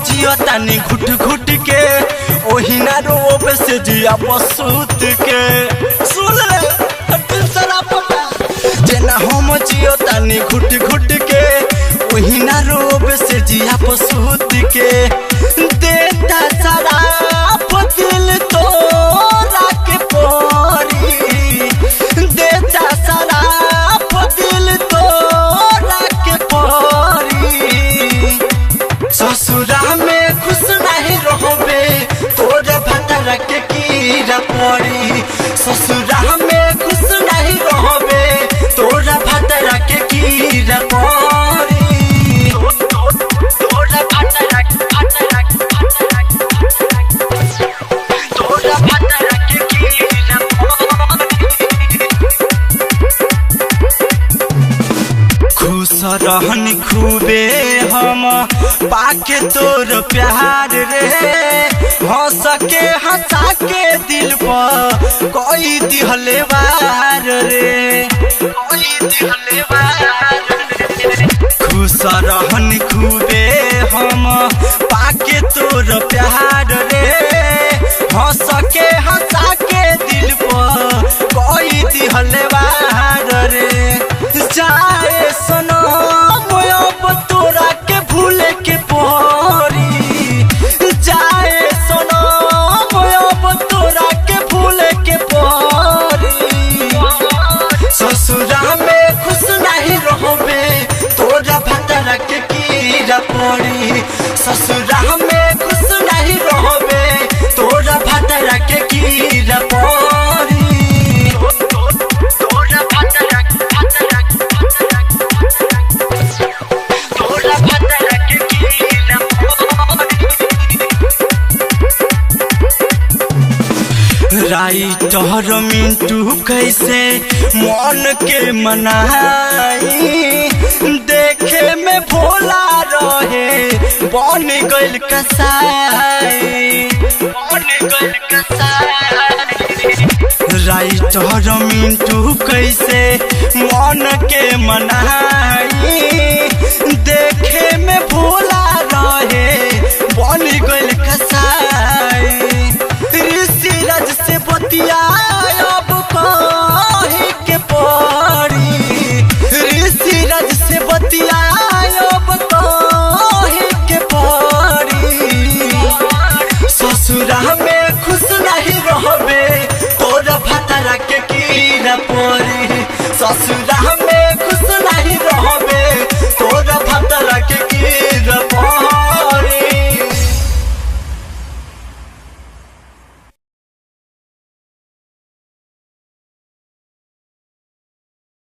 जियो तानी घुट घुट के ओही ना रोब से जिया बसूत के सुन ले दिल सारा पता जेना हम जियो तानी घुट घुट के ओही ना रोब से जिया बसूत के देता सारा दिल तोरा के परी देता सारा दिल तोरा के परी ससुरा में खुश नहीं रहोबे तोरा भतरा के कीड़ा पड़ी ससुरा में खुश नहीं रहोबे तोरा भतरा के कीड़ा पड़ी तोरा भतरा के कीड़ा खुश रहनी खूबे हम पाके तोर प्यार रे हंस के हंसा के दिल पर कोई दिहले वार रे कोई दिहले वार रे खुश रहनी खूबे हम पाके तोर प्यार रे हंस के हंसा के दिल पर कोई दिहले वार रे जाए सनम अब तोरा के भूले के परी जाए सनम अब तोरा के भूले के परी ससुरा में खुश नहीं रहोबे तोरा भतरा के कीड़ा पड़ी ससुरा में खुश नहीं रहोबे तोरा भतरा के कीड़ा पड़ी तोरा भतरा राइटर मिंटू कैसे मन के मनाई देखे में भोला रहे बन गइल कसाई बन गइल कसाई राइटर मिंटू कैसे मन के मनाई देखे में भोला रहे बन गइल कसाई ऋषिराज से बतिया अब कहे के पड़ी ऋषिराज से बतिया अब कहे के पड़ी ससुरा में खुश नहीं रहबे तोरा भतरा के कीड़ा पड़ी ससुरा में